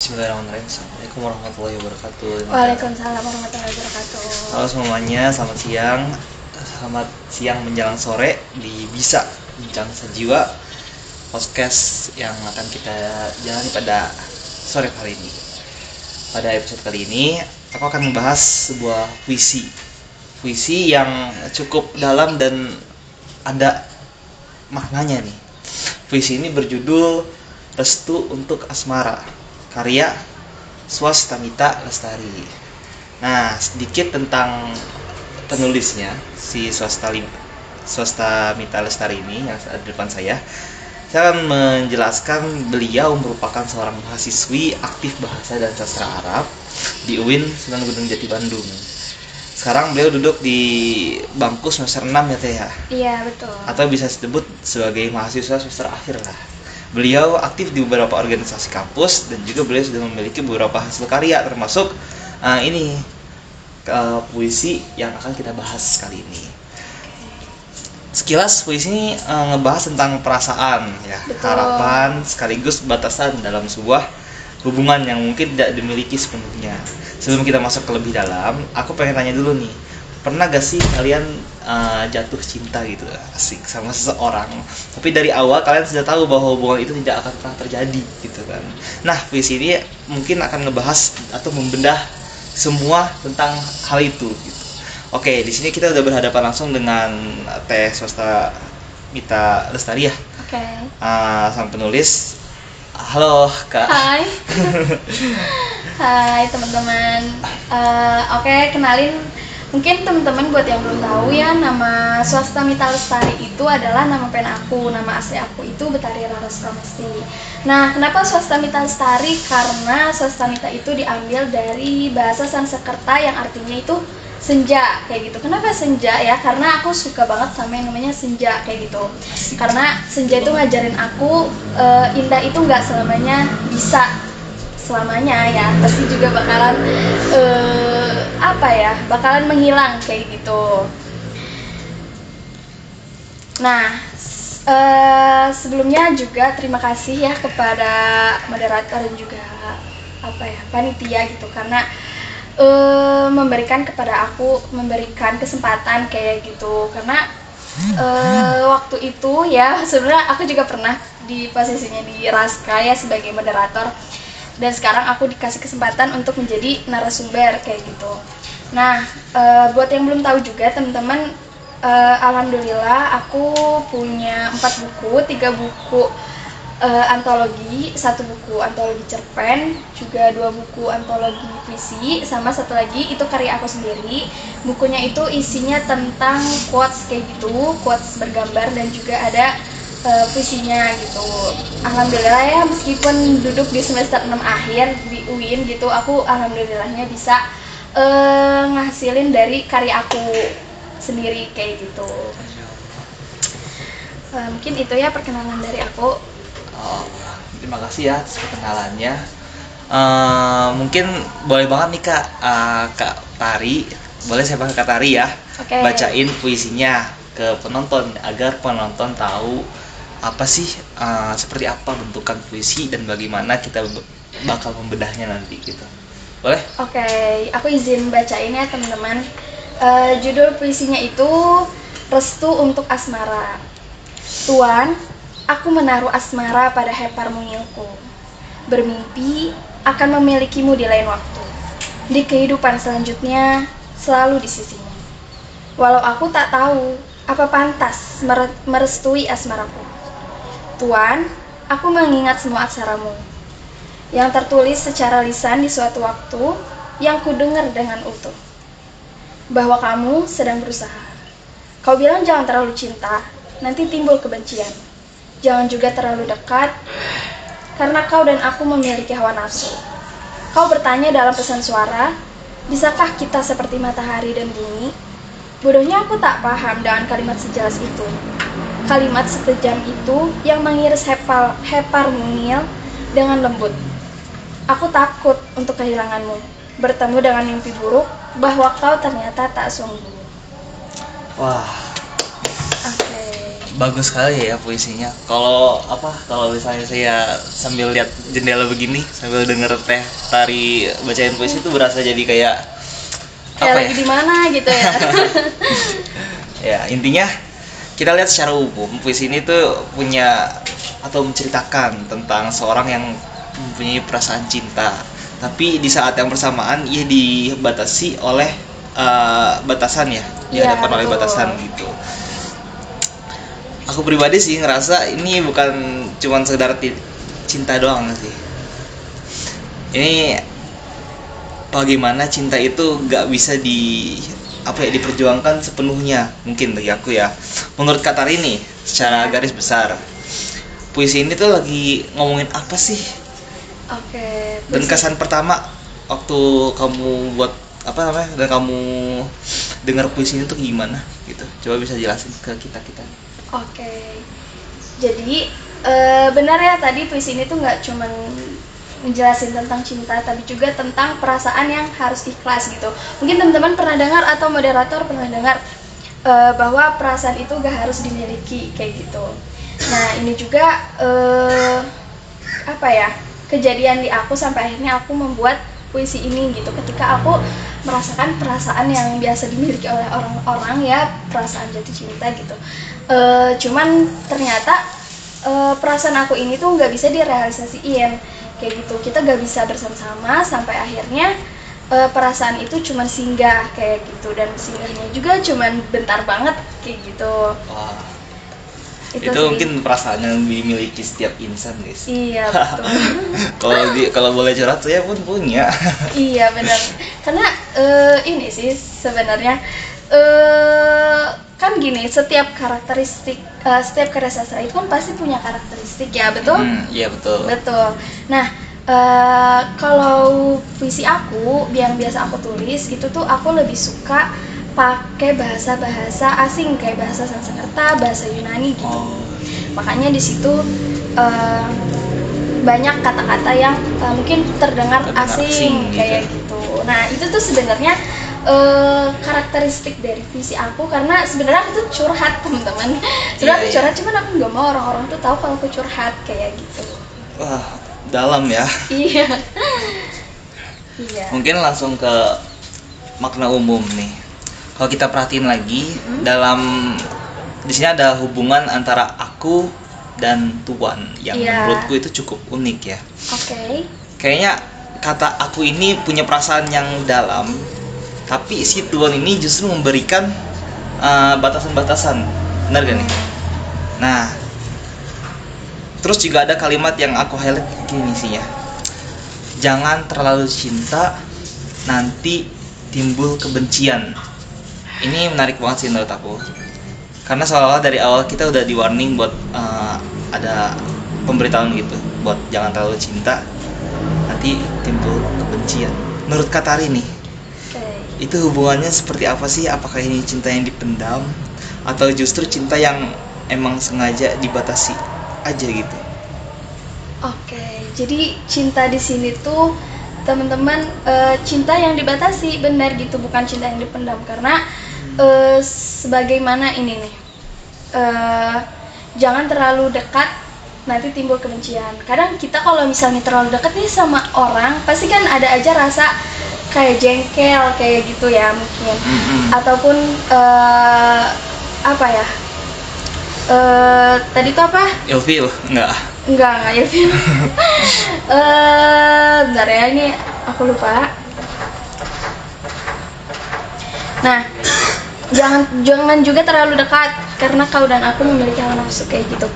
Bismillahirrahmanirrahim. Assalamualaikum warahmatullahi wabarakatuh. Waalaikumsalam warahmatullahi wabarakatuh. Halo semuanya, selamat siang. Selamat siang menjelang sore di Bisa Bincang Sejiwa, podcast yang akan kita jalani pada sore kali ini. Pada episode kali ini, aku akan membahas sebuah puisi yang cukup dalam dan ada maknanya nih. Puisi ini berjudul Restu untuk Asmara, karya Swastamita Lestari. Nah, sedikit tentang penulisnya, si Swastamita Lestari ini yang ada di depan saya. Saya akan menjelaskan beliau merupakan seorang mahasiswi aktif bahasa dan sastra Arab di UIN Sunan Gunung Jati Bandung. Sekarang beliau duduk di bangku semester 6 ya Teh ya? Iya, betul. Atau bisa disebut sebagai mahasiswa semester akhir lah. Beliau aktif di beberapa organisasi kampus dan juga beliau sudah memiliki beberapa hasil karya, termasuk puisi yang akan kita bahas kali ini. Sekilas puisi ini ngebahas tentang perasaan ya, Betul. harapan sekaligus batasan dalam sebuah hubungan yang mungkin tidak dimiliki sepenuhnya. Sebelum kita masuk ke lebih dalam, aku pengen tanya dulu nih, pernah gak sih kalian jatuh cinta gitu asik sama seseorang, tapi dari awal kalian sudah tahu bahwa hubungan itu tidak akan pernah terjadi gitu kan? Nah, puisi ini mungkin akan ngebahas atau membedah semua tentang hal itu gitu. Oke, di sini kita udah berhadapan langsung dengan Teh Swastamita Lestari ya. Oke. Sang penulis. Halo Kak. Hai. Hai teman-teman. Oke, kenalin. Mungkin teman-teman buat yang belum tahu ya, nama Swastamita Lestari itu adalah nama pen aku. Nama asli aku itu Betari Raras Pramesti. Nah, kenapa Swastamita Lestari? Karena Swastamita itu diambil dari bahasa Sanskerta yang artinya itu senja kayak gitu. Kenapa senja ya? Karena aku suka banget sama yang namanya senja kayak gitu. Karena senja itu ngajarin aku indah itu nggak selamanya bisa selamanya ya, pasti juga bakalan bakalan menghilang kayak gitu. Nah, sebelumnya juga terima kasih ya kepada moderator dan juga panitia gitu, karena memberikan kesempatan kayak gitu. Karena waktu itu ya sebenarnya aku juga pernah di posisinya di Raska ya sebagai moderator, dan sekarang aku dikasih kesempatan untuk menjadi narasumber kayak gitu. Nah, buat yang belum tahu juga teman-teman, alhamdulillah aku punya 4 buku, 3 buku antologi, 1 buku antologi cerpen, juga 2 buku antologi puisi, sama 1 lagi itu karya aku sendiri. Bukunya itu isinya tentang quotes kayak gitu, quotes bergambar, dan juga ada puisinya gitu. Alhamdulillah ya, meskipun duduk di semester 6 akhir di UIN gitu, aku alhamdulillahnya bisa ngasilin dari karya aku sendiri kayak gitu. Mungkin itu ya perkenalan dari aku. Terima kasih ya atas perkenalannya. Mungkin boleh banget nih Kak Tari, boleh saya panggil Kak Tari ya, Oke. bacain puisinya ke penonton agar penonton tahu apa sih seperti apa bentukan puisi dan bagaimana kita bakal membedahnya nanti gitu. Boleh? Oke, aku izin bacain ya teman-teman. Judul puisinya itu Restu untuk Asmara. Tuan, aku menaruh asmara pada hepar mungilku. Bermimpi akan memilikimu di lain waktu. Di kehidupan selanjutnya selalu di sisimu. Walau aku tak tahu apa pantas merestui asmaraku. Tuan, aku mengingat semua aksaramu yang tertulis secara lisan di suatu waktu yang kudengar dengan utuh, bahwa kamu sedang berusaha. Kau bilang jangan terlalu cinta, nanti timbul kebencian. Jangan juga terlalu dekat, karena kau dan aku memiliki hawa nafsu. Kau bertanya dalam pesan suara, bisakah kita seperti matahari dan bumi? Bodohnya aku tak paham dengan kalimat sejelas itu. Kalimat sekejam itu yang mengiris hepar mungil dengan lembut. Aku takut untuk kehilanganmu, bertemu dengan mimpi buruk bahwa kau ternyata tak sungguh. Wah, Oke. bagus sekali ya puisinya. Kalau misalnya saya sambil lihat jendela begini sambil denger Teh Tari bacain puisi itu berasa jadi kayak lagi di mana gitu ya. Ya, intinya kita lihat secara umum puisi ini tuh punya atau menceritakan tentang seorang yang mempunyai perasaan cinta, tapi di saat yang bersamaan ia dibatasi oleh batasan ya, dihadapkan oleh batasan gitu. Aku pribadi sih ngerasa ini bukan cuma sekedar cinta doang sih. Ini bagaimana cinta itu gak bisa diperjuangkan sepenuhnya mungkin bagi aku ya. Menurut Kak Tarini secara garis besar, puisi ini tuh lagi ngomongin apa sih? Oke. Dan kesan pertama waktu kamu buat dan kamu dengar puisi ini tuh gimana gitu? Coba bisa jelasin ke kita. Oke. Jadi benar ya, tadi puisi ini tuh nggak cuman menjelasin tentang cinta, tapi juga tentang perasaan yang harus ikhlas gitu. Mungkin teman-teman pernah dengar atau moderator pernah dengar bahwa perasaan itu gak harus dimiliki kayak gitu. Nah ini juga kejadian di aku sampai akhirnya aku membuat puisi ini gitu. Ketika aku merasakan perasaan yang biasa dimiliki oleh orang-orang ya, perasaan jatuh cinta gitu. Cuman ternyata perasaan aku ini tuh nggak bisa direalisasiin kayak gitu. Kita nggak bisa bersama-sama sampai akhirnya perasaan itu cuman singgah kayak gitu, dan singgahnya juga cuman bentar banget kayak gitu. Wah, itu mungkin perasaan yang dimiliki setiap insan guys. Iya betul. Kalau boleh curhat, saya pun punya. Iya benar. Karena ini sih sebenarnya kan gini, setiap karakteristik setiap karya sastra itu kan pasti punya karakteristik ya, betul? Iya betul. Betul. Nah kalau puisi aku yang biasa aku tulis itu tuh aku lebih suka pakai bahasa-bahasa asing kayak bahasa Sanskerta, bahasa Yunani gitu. Makanya di situ banyak kata-kata yang mungkin terdengar asing kayak gitu. Nah itu tuh sebenarnya karakteristik dari puisi aku, karena sebenarnya aku tuh curhat teman-teman. Sebenarnya aku curhat, cuman aku nggak mau orang-orang tuh tahu kalau aku curhat kayak gitu. Wah, dalam ya. Iya. Iya. Mungkin langsung ke makna umum nih. Kalau kita perhatiin lagi, dalam di sini ada hubungan antara aku dan Tuan yang menurutku itu cukup unik ya. Oke. Kayaknya kata aku ini punya perasaan yang dalam, tapi si Tuan ini justru memberikan batasan-batasan, benar gak nih? Nah, terus juga ada kalimat yang aku highlight gini isinya. Jangan terlalu cinta, nanti timbul kebencian. Ini menarik banget sih menurut aku, karena seolah-olah dari awal kita udah di warning buat ada pemberitahuan gitu, buat jangan terlalu cinta, nanti timbul kebencian. Menurut Kak Tari nih, itu hubungannya seperti apa sih? Apakah ini cinta yang dipendam atau justru cinta yang emang sengaja dibatasi aja gitu? Oke, jadi cinta di sini tuh teman-teman cinta yang dibatasi, benar gitu, bukan cinta yang dipendam. Karena sebagaimana ini nih, jangan terlalu dekat, nanti timbul kebencian. Kadang kita kalau misalnya terlalu dekat nih sama orang, pasti kan ada aja rasa kayak jengkel kayak gitu ya mungkin. Ataupun tadi tuh apa? Ilfil? Enggak ilfil. Bentar ya, ini aku lupa. Nah, jangan juga terlalu dekat, karena kau dan aku memiliki hawa nafsu kayak gitu.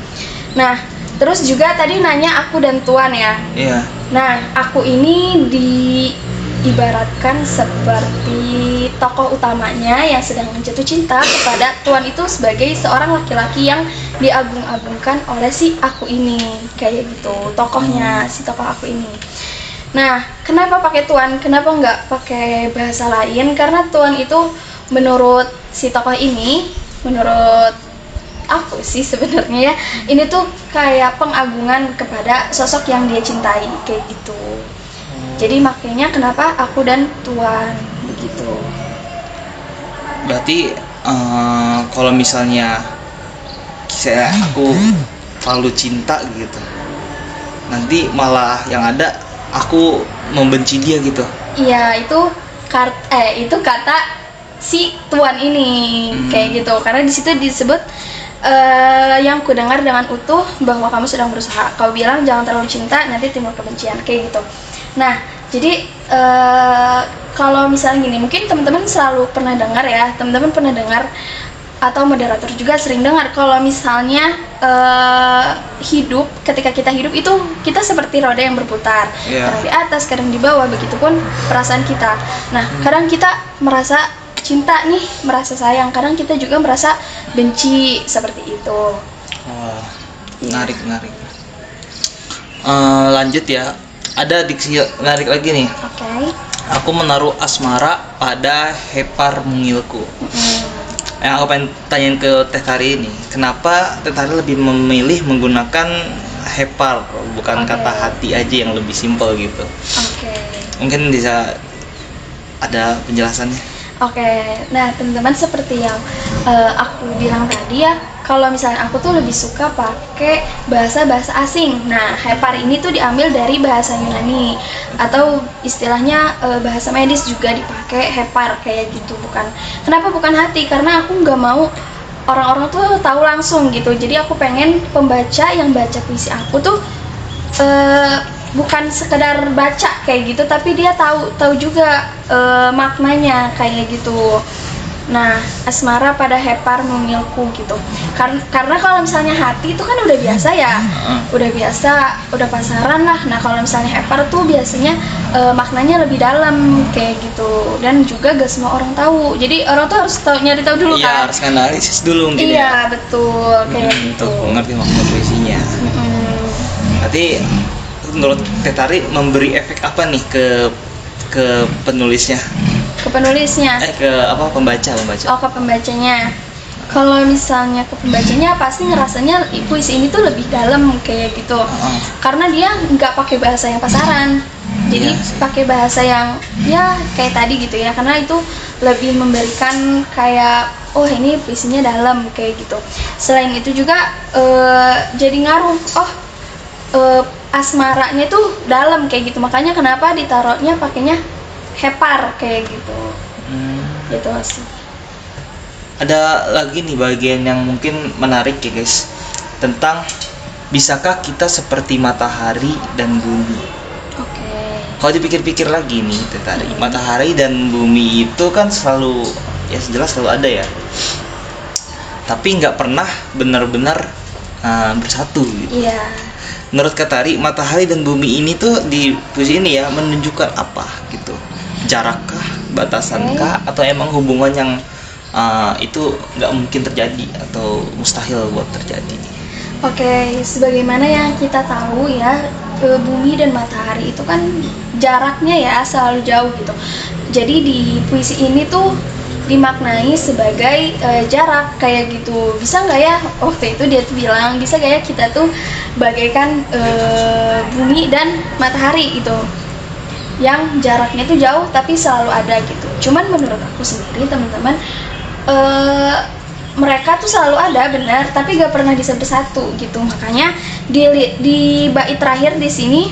Nah, terus juga tadi nanya aku dan Tuan ya. Iya. Nah, aku ini diibaratkan seperti tokoh utamanya yang sedang jatuh cinta kepada Tuan itu sebagai seorang laki-laki yang diagung-agungkan oleh si aku ini, kayak gitu tokohnya, si tokoh aku ini. Nah, kenapa pakai Tuan? Kenapa nggak pakai bahasa lain? Karena Tuan itu menurut si tokoh ini, menurut aku sih sebenarnya ya, ini tuh kayak pengagungan kepada sosok yang dia cintai kayak gitu. Jadi makanya kenapa aku dan Tuan begitu. Berarti kalau misalnya saya aku terlalu cinta gitu, nanti malah yang ada aku membenci dia gitu. Iya, itu kata si tuan ini kayak gitu, karena di situ disebut yang ku dengar dengan utuh bahwa kamu sedang berusaha. Kau bilang jangan terlalu cinta, nanti timbul kebencian kayak gitu. Nah, jadi kalau misalnya gini, mungkin teman-teman selalu pernah dengar ya, teman-teman pernah dengar atau moderator juga sering dengar kalau misalnya ketika kita hidup itu kita seperti roda yang berputar, kadang di atas, kadang di bawah, begitupun perasaan kita. Nah, kadang kita merasa cinta nih, merasa sayang, kadang kita juga merasa benci, seperti itu. Wah, menarik. Lanjut ya, ada diksi menarik lagi nih. Oke. Aku menaruh asmara pada hepar mungilku. Yang aku pengen tanyain ke Teh Tari ini, kenapa Teh Tari lebih memilih menggunakan hepar, bukan kata hati aja yang lebih simpel gitu? Oke. Mungkin bisa ada penjelasannya. Oke, nah teman-teman, seperti yang aku bilang tadi ya, kalau misalnya aku tuh lebih suka pakai bahasa-bahasa asing. Nah, hepar ini tuh diambil dari bahasa Yunani, atau istilahnya bahasa medis juga dipakai hepar kayak gitu. Kenapa bukan hati? Karena aku nggak mau orang-orang tuh tahu langsung gitu. Jadi aku pengen pembaca yang baca puisi aku tuh bukan sekedar baca kayak gitu, tapi dia tahu juga maknanya kayak gitu. Nah, asmara pada hepar mungilku gitu. Karena kalau misalnya hati itu kan udah biasa ya, udah pasaran lah. Nah, kalau misalnya hepar tuh biasanya maknanya lebih dalam kayak gitu, dan juga gak semua orang tahu. Jadi orang tuh harus nyari tahu dulu kan. Iya, harus analisis dulu mungkin. Iya, betul kayak gitu. Untuk mengerti makna puisinya. Berarti menurut Teh Tari memberi efek apa nih ke penulisnya? Ke penulisnya? Pembaca. Oh, ke pembacanya. Kalau misalnya ke pembacanya pasti ngerasanya puisi ini tuh lebih dalam kayak gitu. Karena dia nggak pakai bahasa yang pasaran. Jadi pakai bahasa yang ya kayak tadi gitu ya. Karena itu lebih memberikan kayak, oh ini puisinya dalam kayak gitu. Selain itu juga jadi ngaruh. Asmaranya tuh dalam kayak gitu. Makanya kenapa ditaruhnya pakainya hepar kayak gitu. Gitu sih. Ada lagi nih bagian yang mungkin menarik ya guys, tentang bisakah kita seperti matahari dan bumi. Oke. Kalau dipikir-pikir lagi nih Teh Tari, matahari dan bumi itu kan selalu, ya jelas selalu ada ya, tapi nggak pernah benar-benar bersatu gitu. Iya. Menurut Kak Tari, matahari dan bumi ini tuh di puisi ini ya menunjukkan apa gitu? Jarakkah, batasankah, atau emang hubungan yang itu nggak mungkin terjadi atau mustahil buat terjadi? Oke, sebagaimana yang kita tahu ya, bumi dan matahari itu kan jaraknya ya selalu jauh gitu. Jadi di puisi ini tuh dimaknai sebagai jarak kayak gitu. Bisa nggak ya, waktu itu dia tuh bilang, bisa nggak ya kita tuh bagaikan bumi dan matahari gitu, yang jaraknya tuh jauh tapi selalu ada gitu. Cuman menurut aku sendiri teman-teman, mereka tuh selalu ada benar, tapi gak pernah bisa bersatu gitu. Makanya di bait terakhir di sini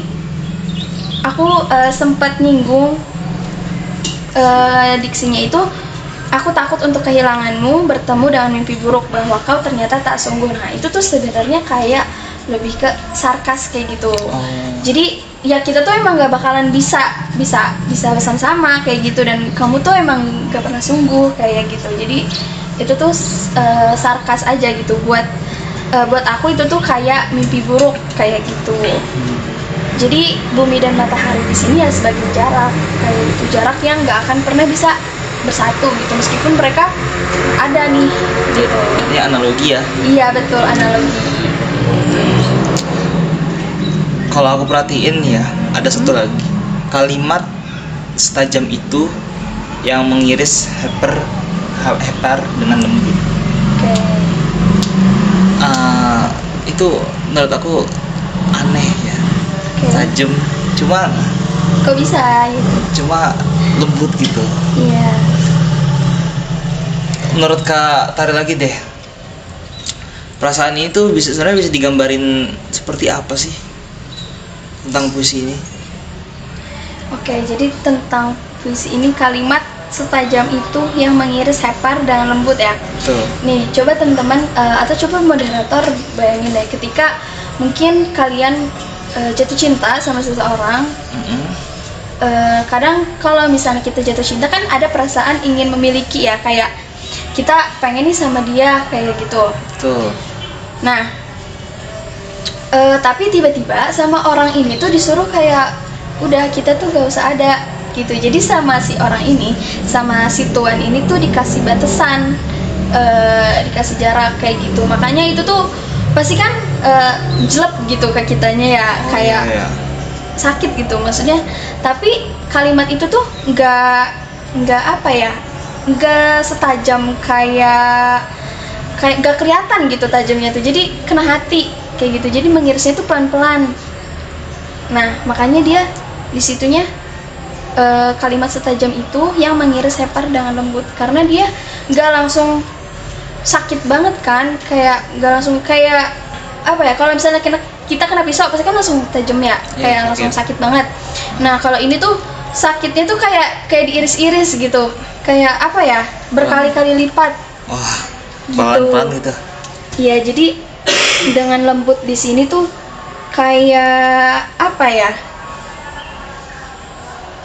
aku sempat nyinggung diksinya itu, aku takut untuk kehilanganmu, bertemu dengan mimpi buruk, bahwa kau ternyata tak sungguh. Nah, itu tuh sebenarnya kayak lebih ke sarkas kayak gitu. Jadi ya kita tuh emang gak bakalan bisa bersama-sama kayak gitu, dan kamu tuh emang gak pernah sungguh kayak gitu. Jadi itu tuh sarkas aja gitu. Buat aku itu tuh kayak mimpi buruk kayak gitu. Jadi bumi dan matahari di sini ya sebagai jarak kayak gitu, jarak yang gak akan pernah bisa bersatu gitu, meskipun mereka ada nih gitu. Ini analogi ya? Iya betul, analogi. Kalau aku perhatiin ya, ada satu lagi kalimat setajam itu yang mengiris hepar dengan lembut. Itu menurut aku aneh ya. Tajam, cuma kok bisa gitu? Cuma lembut gitu. Iya. Menurut Kak Tari lagi deh, perasaan ini tuh sebenarnya bisa digambarin seperti apa sih tentang puisi ini? Oke, jadi tentang puisi ini kalimat setajam itu yang mengiris hepar dengan lembut ya. Tuh. Nih, coba teman-teman atau coba moderator bayangin deh ketika mungkin kalian jatuh cinta sama seseorang. Kadang kalau misalnya kita jatuh cinta kan ada perasaan ingin memiliki ya, kayak kita pengen nih sama dia kayak gitu. Tuh. Nah, tapi tiba-tiba sama orang ini tuh disuruh kayak udah kita tuh gak usah ada gitu. Jadi sama si orang ini, sama si tuan ini tuh dikasih batasan, dikasih jarak kayak gitu. Makanya itu tuh pasti kan jelek gitu ke kitanya ya, kayak Iya. sakit gitu maksudnya. Tapi kalimat itu tuh nggak apa ya, nggak setajam kayak nggak kelihatan gitu tajamnya tuh, jadi kena hati kayak gitu, jadi mengirisnya tuh pelan-pelan. Nah makanya dia di situnya kalimat setajam itu yang mengiris hepar dengan lembut, karena dia nggak langsung sakit banget kan, kayak nggak langsung kayak apa ya, kalau misalnya kita kena pisau pasti kan langsung tajam ya, kayak langsung sakit banget. Nah kalau ini tuh sakitnya tuh kayak diiris-iris gitu, kayak apa ya, berkali-kali lipat. Wah, pelan-pelan gitu. Iya, jadi dengan lembut di sini tuh kayak apa ya?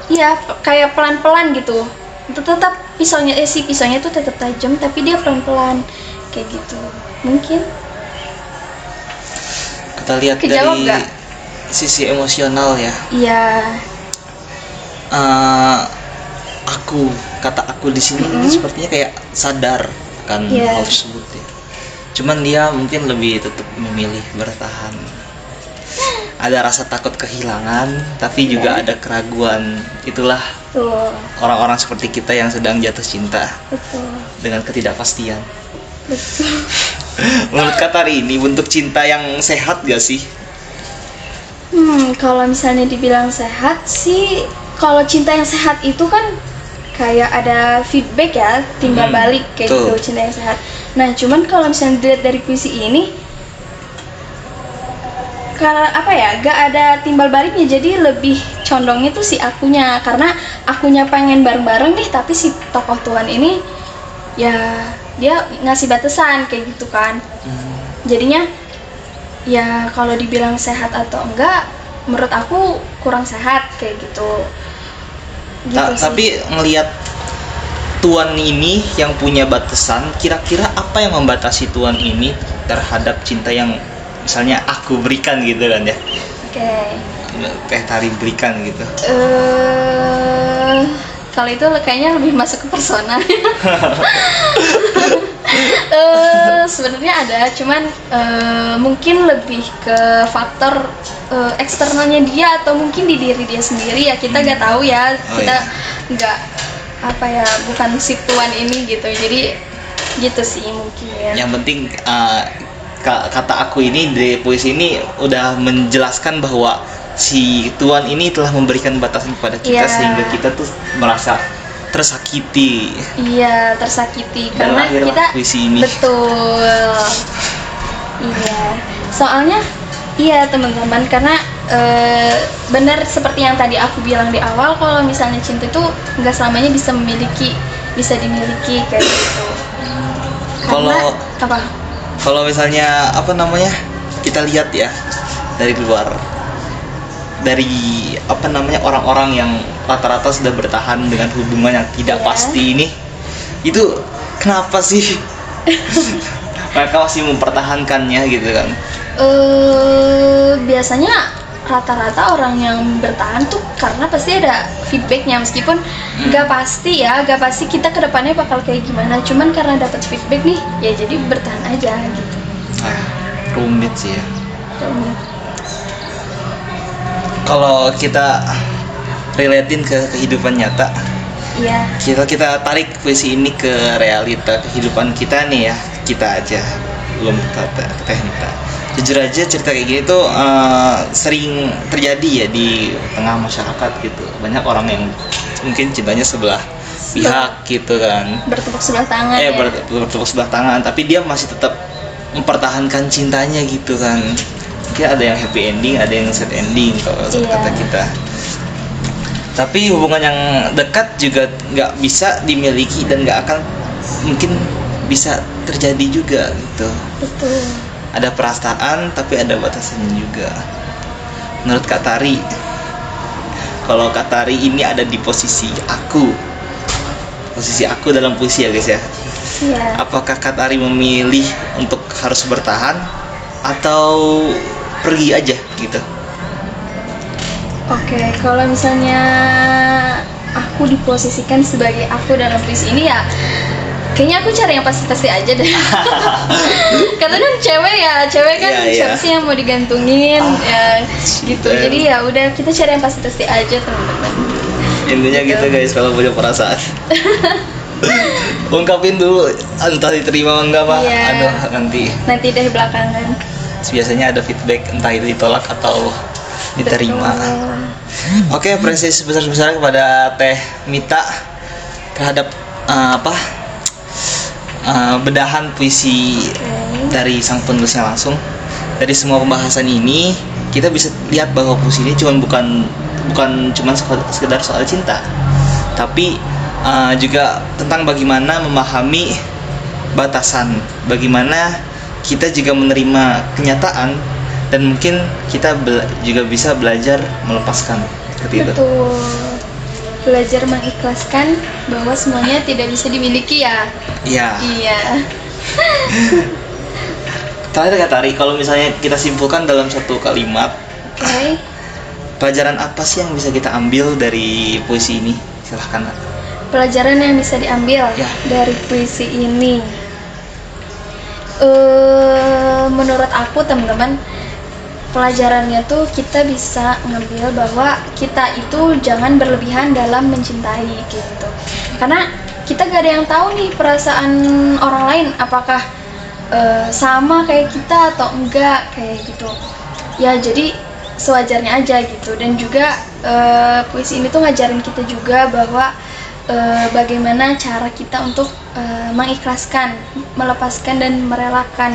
Iya, kayak pelan-pelan gitu. Tetap si pisaunya tuh tetap tajam, tapi dia pelan-pelan kayak gitu. Mungkin Kita lihat kejawab dari gak? sisi emosional ya. Iya. Kata aku di sini ini sepertinya kayak sadar akan hal tersebut ya. Cuman dia mungkin lebih tetap memilih bertahan. Ada rasa takut kehilangan, tapi juga ada keraguan. Itulah Betul. orang-orang seperti kita yang sedang jatuh cinta Betul. dengan ketidakpastian. Betul. Menurut kata ini bentuk cinta yang sehat gak sih? Kalau misalnya dibilang sehat sih, kalau cinta yang sehat itu kan kayak ada feedback ya, timbal balik kayak Tuh. gitu, cinta yang sehat. Nah, cuman kalau misalnya dilihat dari puisi ini, karena apa ya, gak ada timbal baliknya, jadi lebih condongnya tuh si akunya, karena akunya pengen bareng-bareng nih, tapi si tokoh tuan ini ya dia ngasih batasan kayak gitu kan. Jadinya ya kalau dibilang sehat atau enggak, menurut aku kurang sehat kayak gitu. Sih. Tapi ngelihat tuan ini yang punya batasan, kira-kira apa yang membatasi tuan ini terhadap cinta yang misalnya aku berikan gitu kan ya? Oke. Kayak Tari berikan gitu. Kalau itu kayaknya lebih masuk ke persona. Sebenarnya ada, cuman mungkin lebih ke faktor eksternalnya dia, atau mungkin di diri dia sendiri ya, kita nggak tahu ya. Kita nggak apa ya, bukan si tuan ini gitu, jadi gitu sih mungkin ya. Yang penting kata aku ini di puisi ini udah menjelaskan bahwa si tuan ini telah memberikan batasan kepada kita, sehingga kita tuh merasa tersakiti. Iya, tersakiti Dan karena akhirlah kita puisi ini. Betul. Iya. Soalnya iya teman-teman, karena benar seperti yang tadi aku bilang di awal, kalau misalnya cinta itu nggak selamanya bisa dimiliki kayak gitu. Kalau misalnya kita lihat ya dari luar, dari orang-orang yang rata-rata sudah bertahan dengan hubungan yang tidak pasti ini, itu kenapa sih mereka masih mempertahankannya gitu kan? Biasanya rata-rata orang yang bertahan tuh karena pasti ada feedbacknya, meskipun nggak pasti kita kedepannya bakal kayak gimana, cuman karena dapat feedback nih ya jadi bertahan aja gitu. Rumit sih ya. Kalau kita relatein ke kehidupan nyata, Iya. kita tarik puisi ini ke realita kehidupan kita nih ya, kita aja, belum kata Nita. Jujur aja cerita kayak gini tuh sering terjadi ya di tengah masyarakat gitu. Banyak orang yang mungkin cintanya sebelah pihak gitu kan, Bertepuk sebelah tangan. bertepuk sebelah tangan, tapi dia masih tetap mempertahankan cintanya gitu kan. Mungkin ada yang happy ending, ada yang sad ending kalau kata kita. Tapi hubungan yang dekat juga nggak bisa dimiliki dan nggak akan mungkin bisa terjadi juga gitu. Betul. Ada perasaan tapi ada batasannya juga. Menurut Kak Tari, kalau Kak Tari ini ada di posisi aku dalam puisi ya guys ya. Iya. Apakah Kak Tari memilih untuk harus bertahan atau pergi aja gitu? Oke, kalau misalnya aku diposisikan sebagai aku dalam puisi ini ya, kayaknya aku cari yang pasti-pasti aja deh. Karena kan cewek kan siapa sih yang mau digantungin ya gitu. Jadi ya udah kita cari yang pasti-pasti aja teman-teman. Intinya gitu guys, kalau punya perasaan ungkapin dulu, entah diterima enggak mah. Aduh, nanti deh belakangan. Biasanya ada feedback, entah itu ditolak atau diterima. Oke, apresiasi sebesar-besarnya kepada Teh Mita terhadap bedahan puisi dari sang penulisnya langsung. Dari semua pembahasan ini kita bisa lihat bahwa puisi ini bukan cuma sekedar soal cinta, tapi juga tentang bagaimana memahami batasan, bagaimana kita juga menerima kenyataan, dan mungkin kita juga bisa belajar melepaskan seperti itu. Betul. Belajar mengikhlaskan bahwa semuanya tidak bisa dimiliki ya. Iya. Terakhir Kak Tari, kalau misalnya kita simpulkan dalam satu kalimat, pelajaran apa sih yang bisa kita ambil dari puisi ini? Silahkan. Pelajaran yang bisa diambil dari puisi ini, menurut aku teman-teman, pelajarannya tuh kita bisa ngambil bahwa kita itu jangan berlebihan dalam mencintai gitu. Karena kita gak ada yang tahu nih perasaan orang lain, apakah sama kayak kita atau enggak kayak gitu. Ya jadi sewajarnya aja gitu. Dan juga puisi ini tuh ngajarin kita juga bahwa bagaimana cara kita untuk mengikhlaskan, melepaskan dan merelakan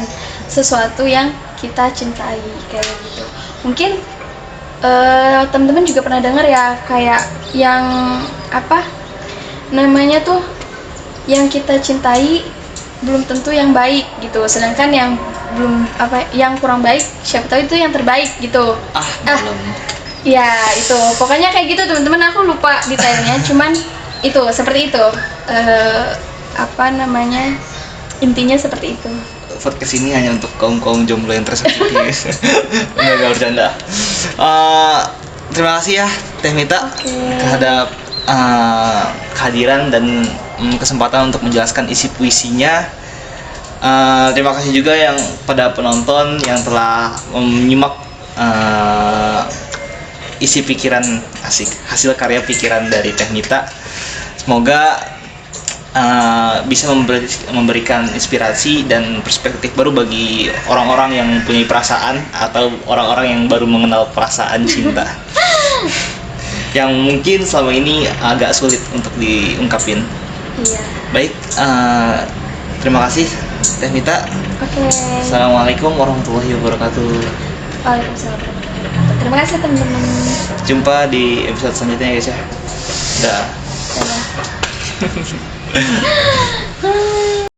sesuatu yang kita cintai kayak gitu. Mungkin teman-teman juga pernah dengar ya, kayak yang namanya tuh yang kita cintai belum tentu yang baik gitu, sedangkan yang yang kurang baik siapa tahu itu yang terbaik gitu. Ya itu pokoknya kayak gitu teman-teman, aku lupa detailnya, cuman itu seperti itu, intinya seperti itu. Podcast ini hanya untuk kaum jomblo yang tersakiti. Enggak bercanda. Terima kasih ya Teh Mita terhadap kehadiran dan kesempatan untuk menjelaskan isi puisinya. Terima kasih juga yang pada penonton yang telah menyimak isi pikiran hasil karya pikiran dari Teh Mita. Semoga bisa memberikan inspirasi dan perspektif baru bagi orang-orang yang punya perasaan atau orang-orang yang baru mengenal perasaan cinta yang mungkin selama ini agak sulit untuk diungkapin. Iya. Baik, terima kasih Teh Mita. Assalamualaikum warahmatullahi wabarakatuh. Waalaikumsalam warahmatullahi wabarakatuh. Terima kasih teman-teman. Jumpa di episode selanjutnya guys ya. Dah.